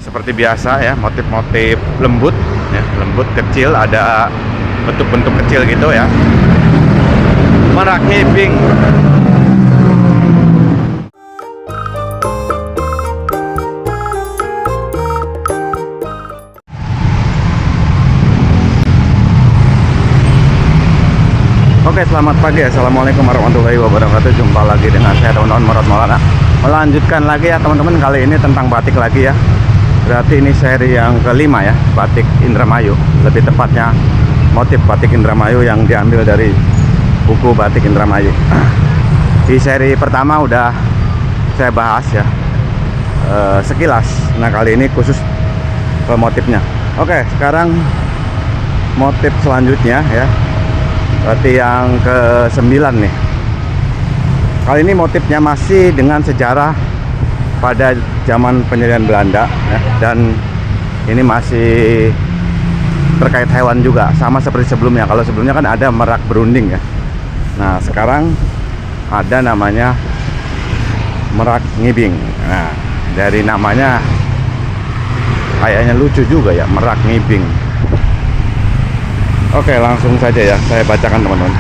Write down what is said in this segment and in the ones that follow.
seperti biasa ya, motif-motif lembut ya, lembut kecil, ada bentuk-bentuk kecil gitu ya. Merak Ngibing. Oke, selamat pagi. Assalamualaikum warahmatullahi wabarakatuh. Jumpa lagi dengan saya teman-teman Murad Maulana. Melanjutkan lagi ya teman-teman, kali ini tentang batik lagi ya. Berarti ini seri yang kelima ya, batik Indramayu. Lebih tepatnya motif batik Indramayu yang diambil dari buku Batik Indramayu. Di seri pertama udah saya bahas ya sekilas. Nah, kali ini khusus ke motifnya. Oke, sekarang motif selanjutnya ya. Berarti yang ke-9 nih. Kali ini motifnya masih dengan sejarah pada zaman penjajahan Belanda ya. Dan ini masih terkait hewan juga, sama seperti sebelumnya. Kalau sebelumnya kan ada merak berunding ya. Nah, sekarang ada namanya Merak Ngibing. Nah, dari namanya kayaknya lucu juga ya, Merak Ngibing. Oke, langsung saja ya, saya bacakan teman-teman.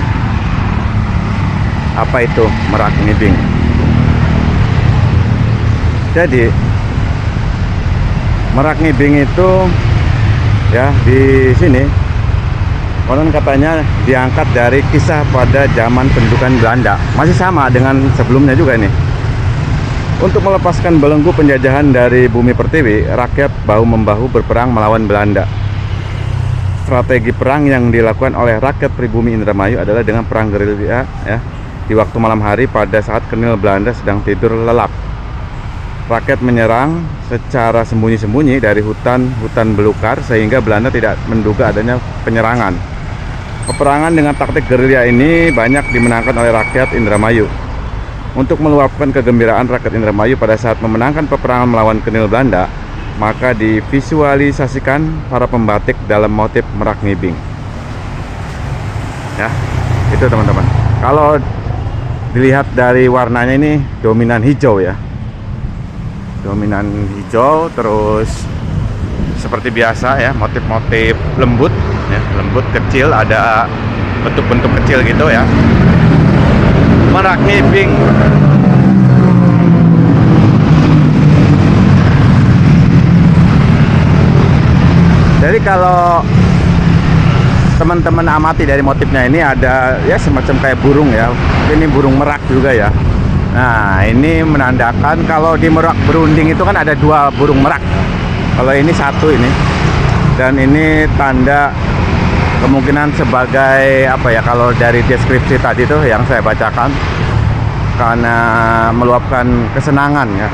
Apa itu Merak Ngibing? Jadi Merak Ngibing itu ya, di sini konon katanya diangkat dari kisah pada zaman pendudukan Belanda. Masih sama dengan sebelumnya juga nih. Untuk melepaskan belenggu penjajahan dari bumi pertiwi, rakyat bahu-membahu berperang melawan Belanda. Strategi perang yang dilakukan oleh rakyat pribumi Indramayu adalah dengan perang gerilya ya, di waktu malam hari pada saat kenil Belanda sedang tidur lelap. Rakyat menyerang secara sembunyi-sembunyi dari hutan belukar sehingga Belanda tidak menduga adanya penyerangan. Peperangan dengan taktik gerilya ini banyak dimenangkan oleh rakyat Indramayu. Untuk meluapkan kegembiraan rakyat Indramayu pada saat memenangkan peperangan melawan kenil Belanda, maka divisualisasikan para pembatik dalam motif Merak Ngibing. Ya, itu teman-teman. Kalau dilihat dari warnanya ini dominan hijau ya. Dominan hijau, terus seperti biasa ya, motif-motif lembut ya, lembut kecil, ada bentuk-bentuk kecil gitu ya. Merak Ngibing. Jadi kalau teman-teman amati dari motifnya ini ada ya semacam kayak burung ya. Ini burung merak juga ya. Nah, ini menandakan kalau di merak berunding itu kan ada dua burung merak. Kalau ini satu ini. Dan ini tanda kemungkinan sebagai apa ya, kalau dari deskripsi tadi tuh yang saya bacakan, karena meluapkan kesenangan ya.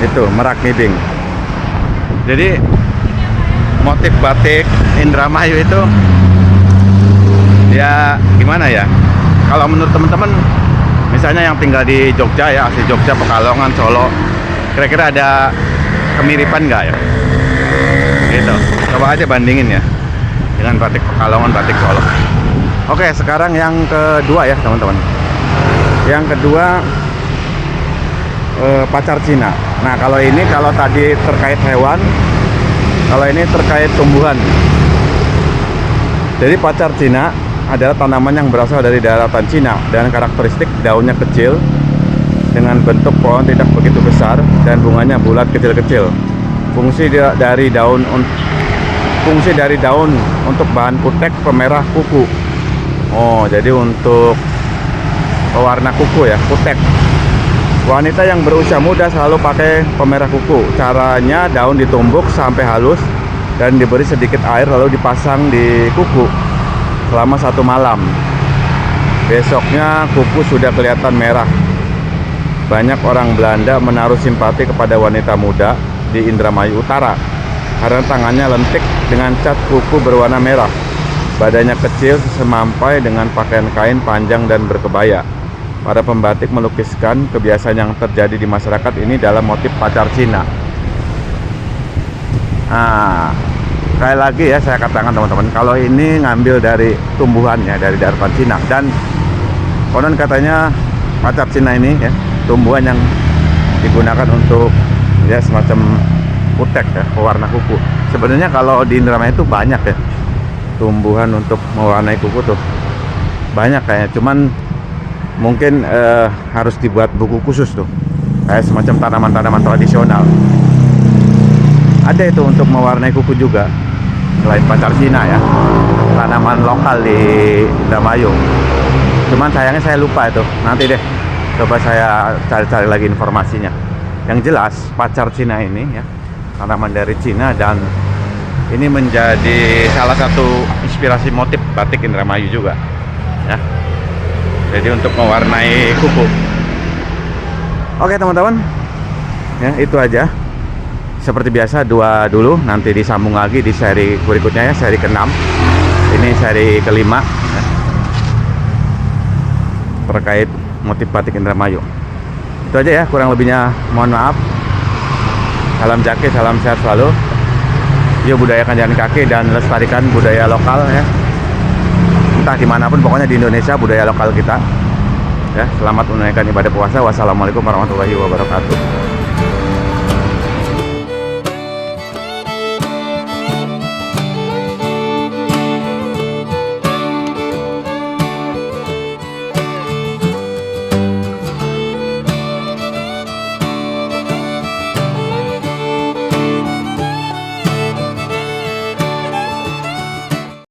Itu Merak Ngibing. Jadi motif batik Indramayu itu ya gimana ya, kalau menurut teman-teman misalnya yang tinggal di Jogja ya, asli Jogja, Pekalongan, Solo, kira-kira ada kemiripan nggak ya gitu. Coba aja bandingin ya dengan batik Pekalongan, batik Solo. Oke, sekarang yang kedua ya teman-teman. Yang kedua pacar Cina. Nah, kalau ini, kalau tadi terkait hewan, kalau ini terkait tumbuhan. Jadi pacar Cina adalah tanaman yang berasal dari daratan Cina dan karakteristik daunnya kecil dengan bentuk pohon tidak begitu besar dan bunganya bulat kecil-kecil. Fungsi dari daun untuk bahan kutek pemerah kuku. Oh, jadi untuk pewarna kuku ya, kutek. Wanita yang berusia muda selalu pakai pemerah kuku. Caranya daun ditumbuk sampai halus dan diberi sedikit air lalu dipasang di kuku selama 1 malam. Besoknya kuku sudah kelihatan merah. Banyak orang Belanda menaruh simpati kepada wanita muda di Indramayu Utara karena tangannya lentik dengan cat kuku berwarna merah. Badannya kecil semampai dengan pakaian kain panjang dan berkebaya. Para pembatik melukiskan kebiasaan yang terjadi di masyarakat ini dalam motif pacar Cina. Nah, sekali lagi ya saya katakan teman-teman, kalau ini ngambil dari tumbuhannya, dari daratan Cina. Dan konon katanya pacar Cina ini ya, tumbuhan yang digunakan untuk ya, semacam kutek ya, pewarna kuku. Sebenarnya kalau di Indramayu itu banyak ya tumbuhan untuk mewarnai kuku tuh, banyak kayaknya, cuman mungkin harus dibuat buku khusus tuh, kayak semacam tanaman-tanaman tradisional. Ada itu untuk mewarnai kuku juga, selain pacar Cina ya, tanaman lokal di Indramayu. Cuman sayangnya saya lupa itu, nanti deh coba saya cari-cari lagi informasinya. Yang jelas pacar Cina ini ya, tanaman dari Cina, dan ini menjadi salah satu inspirasi motif batik Indramayu juga ya. Jadi untuk mewarnai kuku. Oke teman-teman, ya itu aja. Seperti biasa dua dulu, nanti disambung lagi di seri berikutnya ya, seri ke-6. Ini seri ke-5 ya, terkait motif batik Indramayu. Itu aja ya, kurang lebihnya mohon maaf. Salam jaki, salam sehat selalu. Yuk budayakan jalan kaki dan lestarikan budaya lokal ya. Entah dimanapun, pokoknya di Indonesia budaya lokal kita ya. Selamat menunaikan ibadah puasa. Wassalamualaikum warahmatullahi wabarakatuh.